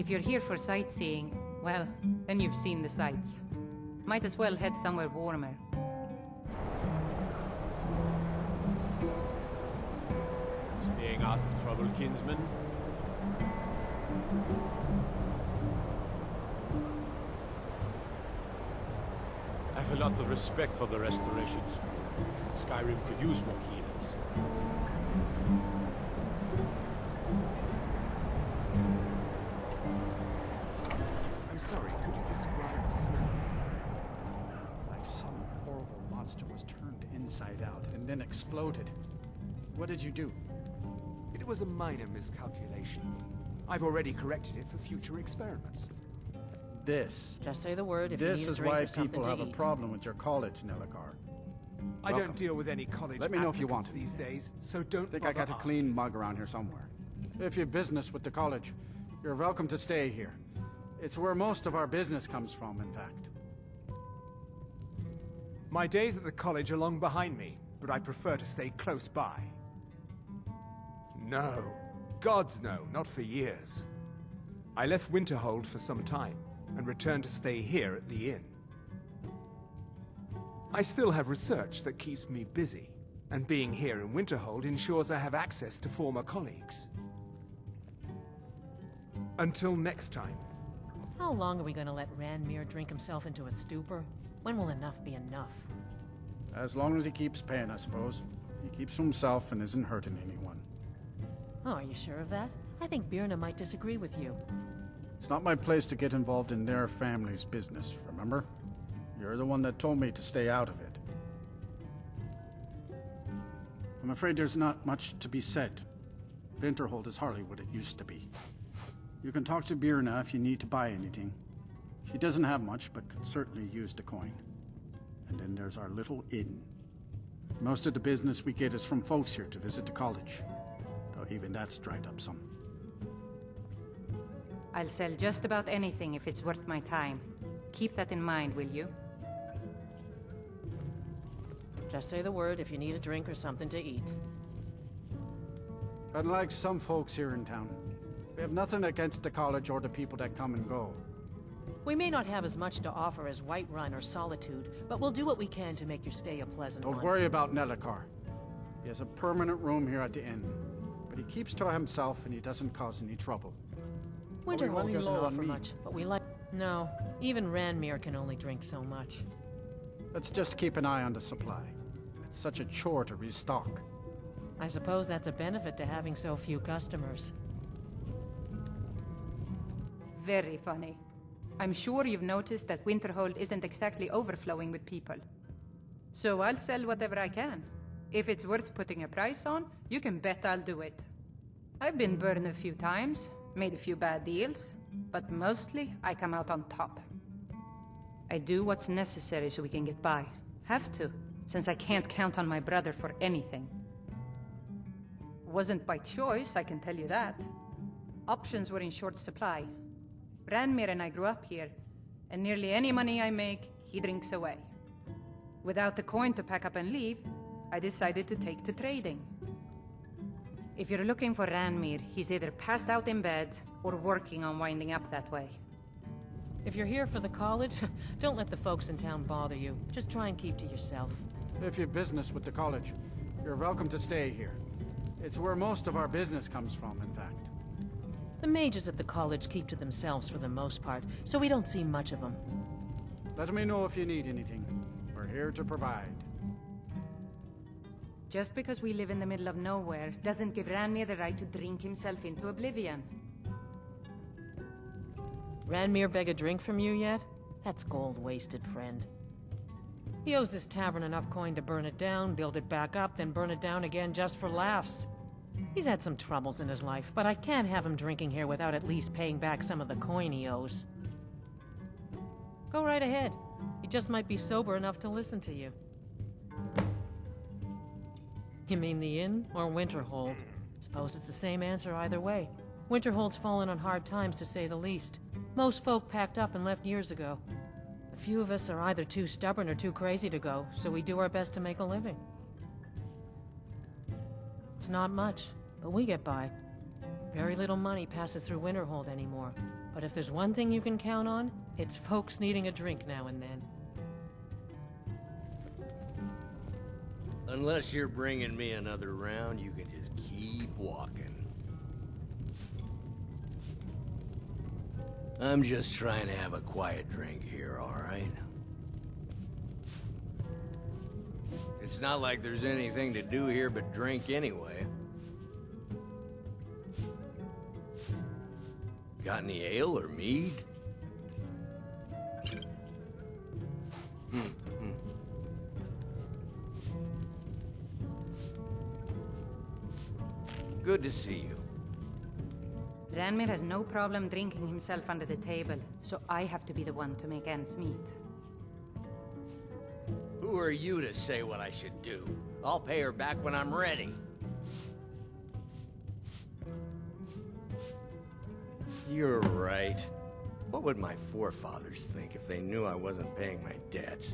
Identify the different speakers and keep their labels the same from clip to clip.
Speaker 1: If you're here for sightseeing, well, then you've seen the sights. Might as well head somewhere warmer.
Speaker 2: Staying out of trouble, kinsman? I have a lot of respect for the Restoration School. Skyrim could use more healers.
Speaker 3: I'm sorry, could you describe the smell? Like some horrible monster was turned inside out and then exploded. What did you do?
Speaker 4: It was a minor miscalculation. I've already corrected it for future experiments.
Speaker 3: This.
Speaker 5: Just say the word if you
Speaker 3: This
Speaker 5: need a
Speaker 3: is
Speaker 5: drink
Speaker 3: why
Speaker 5: or something
Speaker 3: people
Speaker 5: to
Speaker 3: have a
Speaker 5: eat.
Speaker 3: problem with your college, Nelligar.
Speaker 4: I
Speaker 3: Welcome.
Speaker 4: don't deal with any college
Speaker 3: Let me know if you want
Speaker 4: applicants
Speaker 3: to.
Speaker 4: these days, so don't
Speaker 3: I think I
Speaker 4: bother
Speaker 3: got a
Speaker 4: asking.
Speaker 3: clean mug around here somewhere. If you have business with the college, you're welcome to stay here. It's where most of our business comes from, in fact.
Speaker 4: My days at the college are long behind me, but I prefer to stay close by. No. Gods no, not for years. I left Winterhold for some time, and returned to stay here at the inn. I still have research that keeps me busy, and being here in Winterhold ensures I have access to former colleagues. Until next time.
Speaker 5: How long are we going to let Ranmir drink himself into a stupor? When will enough be enough?
Speaker 3: As long as he keeps paying, I suppose. He keeps to himself and isn't hurting anyone.
Speaker 5: Oh, are you sure of that? I think Birna might disagree with you.
Speaker 3: It's not my place to get involved in their family's business, remember? You're the one that told me to stay out of it. I'm afraid there's not much to be said. Winterhold is hardly what it used to be. You can talk to Birna if you need to buy anything. She doesn't have much, but could certainly use the coin. And then there's our little inn. Most of the business we get is from folks here to visit the college. Though even that's dried up some.
Speaker 1: I'll sell just about anything if it's worth my time. Keep that in mind, will you?
Speaker 5: Just say the word if you need a drink or something to eat.
Speaker 3: Unlike some folks here in town, we have nothing against the college or the people that come and go.
Speaker 5: We may not have as much to offer as Whiterun or Solitude, but we'll do what we can to make your stay a pleasant one.
Speaker 3: Don't worry about Nellicar. He has a permanent room here at the inn. But he keeps to himself and he doesn't cause any trouble.
Speaker 5: Winterhold
Speaker 3: running
Speaker 5: doesn't
Speaker 3: low on
Speaker 5: offer
Speaker 3: meat?
Speaker 5: much, but we like... No, even Ranmir can only drink so much.
Speaker 3: Let's just keep an eye on the supply. It's such a chore to restock.
Speaker 5: I suppose that's a benefit to having so few customers.
Speaker 1: Very funny. I'm sure you've noticed that Winterhold isn't exactly overflowing with people. So I'll sell whatever I can. If it's worth putting a price on, you can bet I'll do it. I've been burned a few times, made a few bad deals, but mostly I come out on top. I do what's necessary so we can get by. Have to, since I can't count on my brother for anything. Wasn't by choice, I can tell you that. Options were in short supply. Ranmir and I grew up here, and nearly any money I make, he drinks away. Without the coin to pack up and leave, I decided to take to trading. If you're looking for Ranmir, he's either passed out in bed or working on winding up that way.
Speaker 5: If you're here for the college, don't let the folks in town bother you. Just try and keep to yourself.
Speaker 3: If you have business with the college, you're welcome to stay here. It's where most of our business comes from, in fact.
Speaker 5: The mages at the college keep to themselves for the most part, so we don't see much of them.
Speaker 3: Let me know if you need anything. We're here to provide.
Speaker 1: Just because we live in the middle of nowhere doesn't give Ranmir the right to drink himself into oblivion.
Speaker 5: Ranmir beg a drink from you yet? That's gold wasted, friend. He owes this tavern enough coin to burn it down, build it back up, then burn it down again just for laughs. He's had some troubles in his life, but I can't have him drinking here without at least paying back some of the coin he owes. Go right ahead. He just might be sober enough to listen to you. You mean the inn or Winterhold? Suppose it's the same answer either way. Winterhold's fallen on hard times, to say the least. Most folk packed up and left years ago. A few of us are either too stubborn or too crazy to go, so we do our best to make a living. It's not much, but we get by. Very little money passes through Winterhold anymore, But if there's one thing you can count on, it's folks needing a drink now and then.
Speaker 6: Unless you're bringing me another round, you can just keep walking. I'm just trying to have a quiet drink here, all right? It's not like there's anything to do here but drink anyway. Got any ale or mead? Good to see you.
Speaker 1: Ranmir has no problem drinking himself under the table, so I have to be the one to make ends meet.
Speaker 6: Who are you to say what I should do? I'll pay her back when I'm ready. You're right. What would my forefathers think if they knew I wasn't paying my debts?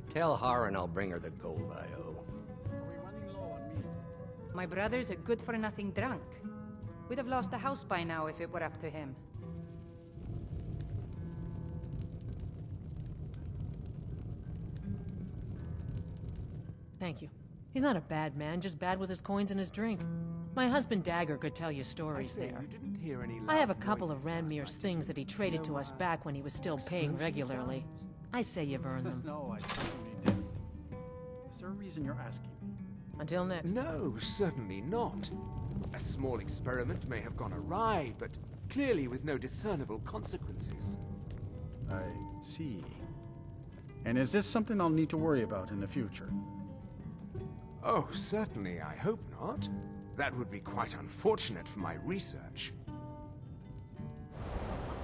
Speaker 6: Tell Harren I'll bring her the gold I owe.
Speaker 3: Are we running low on meat?
Speaker 1: My brother's a good-for-nothing drunk. We'd have lost the house by now if it were up to him.
Speaker 5: Thank you. He's not a bad man, just bad with his coins and his drink. My husband Dagger could tell you
Speaker 4: I
Speaker 5: stories
Speaker 4: say,
Speaker 5: there.
Speaker 4: you didn't hear any
Speaker 5: I have a
Speaker 4: loud
Speaker 5: couple of
Speaker 4: noises last
Speaker 5: Ranmir's
Speaker 4: night,
Speaker 5: things that he traded to
Speaker 4: No,
Speaker 5: us back when he was still paying
Speaker 4: explosion
Speaker 5: regularly.
Speaker 4: sounds?
Speaker 5: I say you've earned them.
Speaker 3: No, I certainly didn't. Is there a reason you're asking me?
Speaker 5: Until next.
Speaker 4: No, certainly not. A small experiment may have gone awry, but clearly with no discernible consequences.
Speaker 3: I see. And is this something I'll need to worry about in the future?
Speaker 4: Oh, certainly, I hope not. That would be quite unfortunate for my research.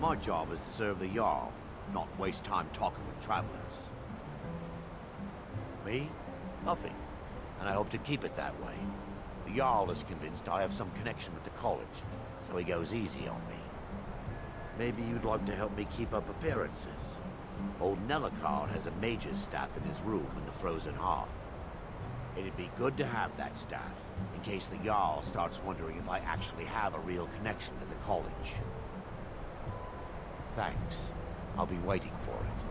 Speaker 7: My job is to serve the Jarl, not waste time talking with travelers. Me? Nothing. And I hope to keep it that way. The Jarl is convinced I have some connection with the college, so he goes easy on me. Maybe you'd like to help me keep up appearances. Old Nellicard has a mage's staff in his room in the frozen hearth. It'd be good to have that staff, in case the Jarl starts wondering if I actually have a real connection to the college. Thanks. I'll be waiting for it.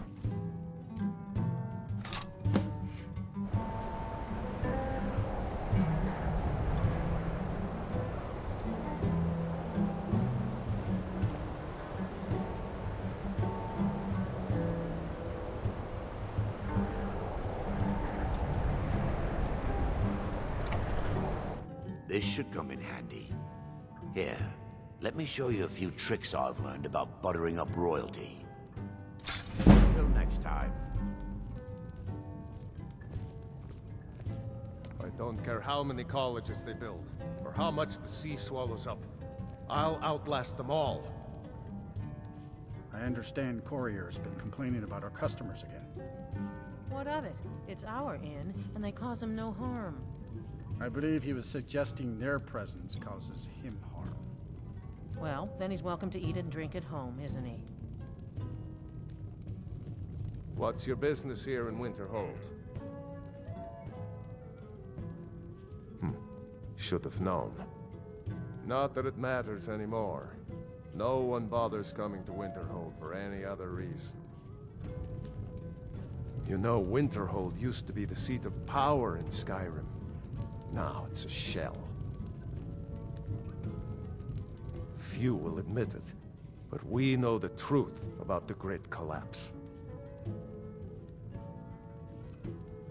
Speaker 7: This should come in handy. Here, let me show you a few tricks I've learned about buttering up royalty. Till next time.
Speaker 2: I don't care how many colleges they build, or how much the sea swallows up. I'll outlast them all.
Speaker 3: I understand Courier's been complaining about our customers again.
Speaker 5: What of it? It's our inn, and they cause him no harm.
Speaker 3: I believe he was suggesting their presence causes him harm.
Speaker 5: Well, then he's welcome to eat and drink at home, isn't he?
Speaker 2: What's your business here in Winterhold? Should have known. Not that it matters anymore. No one bothers coming to Winterhold for any other reason. You know, Winterhold used to be the seat of power in Skyrim. Now it's a shell. Few will admit it, but we know the truth about the Great Collapse.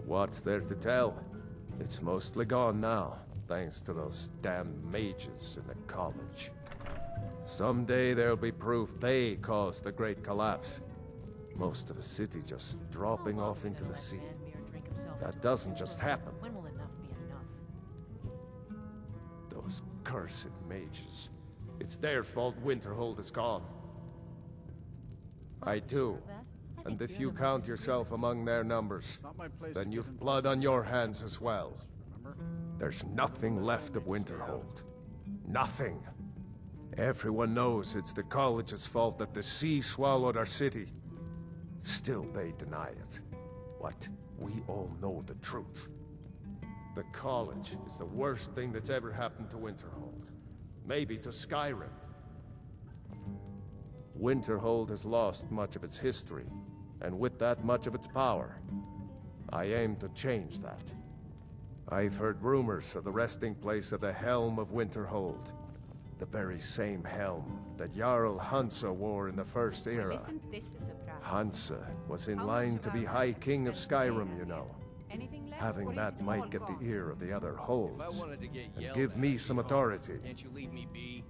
Speaker 2: What's there to tell? It's mostly gone now, thanks to those damn mages in the college. Someday there'll be proof they caused the Great Collapse. Most of the city just dropping
Speaker 5: How long
Speaker 2: off
Speaker 5: can
Speaker 2: into
Speaker 5: I
Speaker 2: the
Speaker 5: let
Speaker 2: sea.
Speaker 5: Ranmir drink himself
Speaker 2: That
Speaker 5: into a
Speaker 2: doesn't
Speaker 5: state
Speaker 2: just
Speaker 5: of-
Speaker 2: happen.
Speaker 5: When will enough be enough?
Speaker 2: Those cursed mages. It's their fault Winterhold is gone. I do. And if you count yourself among their numbers,
Speaker 3: Not my place to
Speaker 2: then
Speaker 3: give
Speaker 2: you've
Speaker 3: him
Speaker 2: blood on your hands as well.
Speaker 3: Remember?
Speaker 2: There's nothing left of Winterhold. Nothing. Everyone knows it's the college's fault that the sea swallowed our city. Still, they deny it. But we all know the truth. The college is the worst thing that's ever happened to Winterhold. Maybe to Skyrim. Winterhold has lost much of its history, and with that much of its power. I aim to change that. I've heard rumors of the resting place of the Helm of Winterhold. The very same helm that Jarl Hansa wore in the First Era.
Speaker 1: Isn't this a surprise?
Speaker 2: Hansa was in
Speaker 1: How
Speaker 2: line
Speaker 1: much
Speaker 2: to
Speaker 1: of
Speaker 2: be
Speaker 1: our
Speaker 2: High
Speaker 1: life
Speaker 2: King of
Speaker 1: spent
Speaker 2: Skyrim,
Speaker 1: there?
Speaker 2: you know.
Speaker 1: Anything left, or
Speaker 2: Having
Speaker 1: is
Speaker 2: that
Speaker 1: it all
Speaker 2: might get
Speaker 1: gone?
Speaker 2: the ear of the other
Speaker 6: If I
Speaker 2: holds,
Speaker 6: wanted to get
Speaker 2: and
Speaker 6: yelled
Speaker 2: give
Speaker 6: at,
Speaker 2: me
Speaker 6: I'd
Speaker 2: some
Speaker 6: be home.
Speaker 2: authority.
Speaker 6: Can't you leave me be?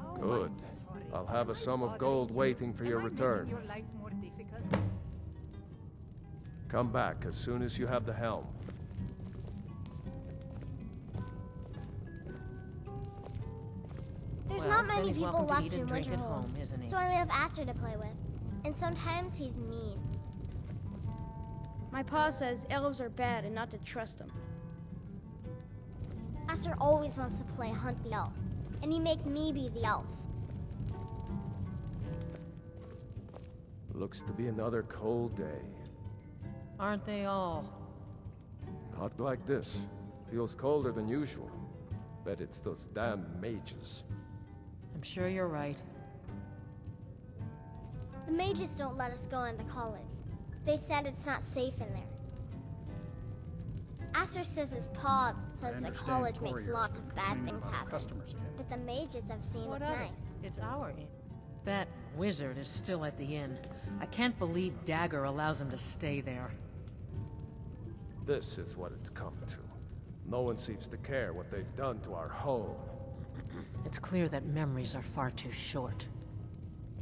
Speaker 1: Oh, I'm
Speaker 2: Good.
Speaker 1: sorry.
Speaker 2: I'll have a
Speaker 1: Am I
Speaker 2: sum of
Speaker 1: bothering
Speaker 2: gold
Speaker 1: you?
Speaker 2: waiting for
Speaker 1: Am
Speaker 2: your
Speaker 1: I making
Speaker 2: return.
Speaker 1: your life more difficult?
Speaker 2: Come back as soon as you have the helm.
Speaker 8: There's
Speaker 5: Well,
Speaker 8: not
Speaker 5: then
Speaker 8: many
Speaker 5: he's
Speaker 8: people
Speaker 5: welcome to
Speaker 8: left
Speaker 5: eat
Speaker 8: in
Speaker 5: and drink at
Speaker 8: Winterhold,
Speaker 5: home, isn't he?
Speaker 8: so I only have Aster to play with. And sometimes he's mean.
Speaker 9: My pa says elves are bad and not to trust them.
Speaker 8: Aster always wants to play Hunt the Elf, and he makes me be the elf.
Speaker 2: Looks to be another cold day.
Speaker 5: Aren't they all?
Speaker 2: Not like this. Feels colder than usual. Bet it's those damn mages.
Speaker 5: I'm sure you're right.
Speaker 8: The mages don't let us go in the college. They said it's not safe in there. Aster says his pa
Speaker 3: I
Speaker 8: says the
Speaker 3: understand
Speaker 8: college makes
Speaker 3: couriers
Speaker 8: lots
Speaker 3: are
Speaker 8: of bad
Speaker 3: complaining
Speaker 8: things
Speaker 3: about
Speaker 8: happen.
Speaker 3: customers again.
Speaker 8: But the mages I've seen
Speaker 5: What
Speaker 8: look
Speaker 5: of it?
Speaker 8: nice.
Speaker 5: It's our inn. That wizard is still at the inn. I can't believe Dagger allows him to stay there.
Speaker 2: This is what it's come to. No one seems to care what they've done to our home.
Speaker 5: It's clear that memories are far too short.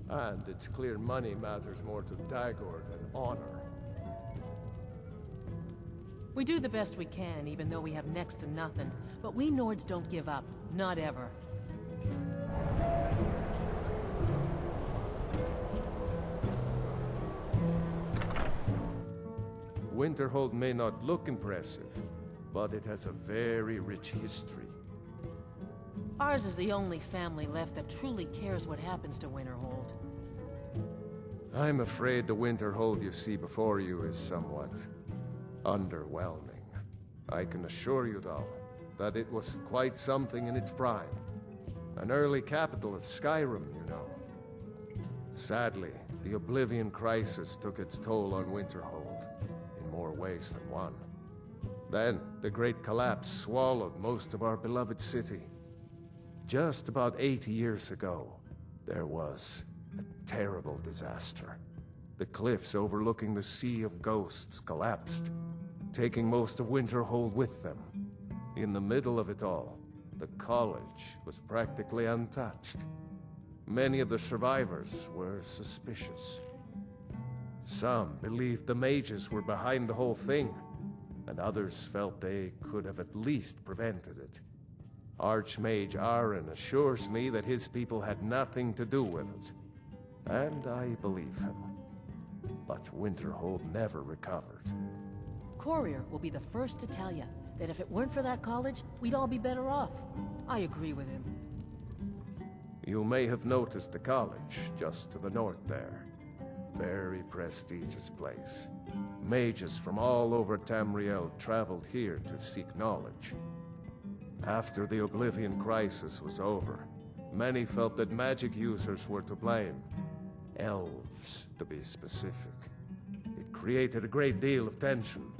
Speaker 2: And it's clear money matters more to Dagor than honor.
Speaker 5: We do the best we can, even though we have next to nothing. But we Nords don't give up. Not ever.
Speaker 2: Winterhold may not look impressive, but it has a very rich history.
Speaker 5: Ours is the only family left that truly cares what happens to Winterhold.
Speaker 2: I'm afraid the Winterhold you see before you is somewhat underwhelming. I can assure you, though, that it was quite something in its prime. An early capital of Skyrim, you know. Sadly, the Oblivion Crisis took its toll on Winterhold, in more ways than one. Then, the Great Collapse swallowed most of our beloved city. Just about 80 years ago, there was a terrible disaster. The cliffs overlooking the Sea of Ghosts collapsed, taking most of Winterhold with them. In the middle of it all, the college was practically untouched. Many of the survivors were suspicious. Some believed the mages were behind the whole thing, and others felt they could have at least prevented it. Archmage Aaron assures me that his people had nothing to do with it, and I believe him. But Winterhold never recovered.
Speaker 5: Courier will be the first to tell you that if it weren't for that college, we'd all be better off. I agree with him.
Speaker 2: You may have noticed the college just to the north there. Very prestigious place. Mages from all over Tamriel traveled here to seek knowledge. After the Oblivion Crisis was over, many felt that magic users were to blame. Elves, to be specific. It created a great deal of tension.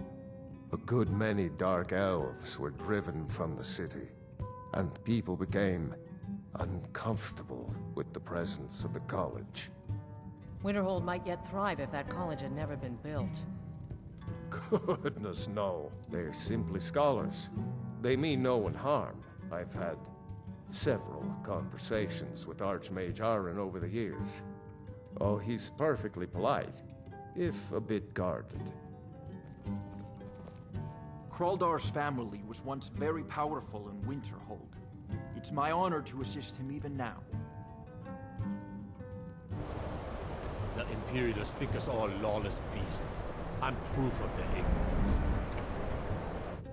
Speaker 2: A good many dark elves were driven from the city, and people became uncomfortable with the presence of the college.
Speaker 5: Winterhold might yet thrive if that college had never been built.
Speaker 2: Goodness, no. They're simply scholars. They mean no one harm. I've had several conversations with Archmage Aaron over the years. Oh, he's perfectly polite, if a bit guarded.
Speaker 10: Kraldar's family was once very powerful in Winterhold. It's my honor to assist him even now.
Speaker 11: The Imperials think us all lawless beasts. I'm proof of their ignorance.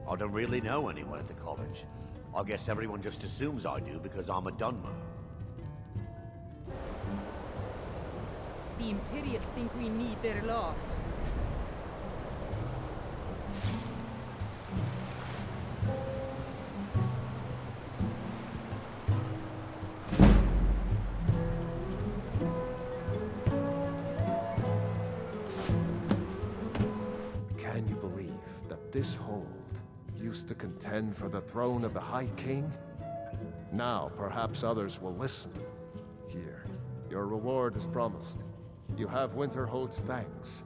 Speaker 7: I don't really know anyone at the college. I guess everyone just assumes I do because I'm a Dunmer.
Speaker 1: The Imperials think we need their laws.
Speaker 2: you believe that this hold used to contend for the throne of the High King? Now, perhaps others will listen. Here, your reward is promised. You have Winterhold's thanks.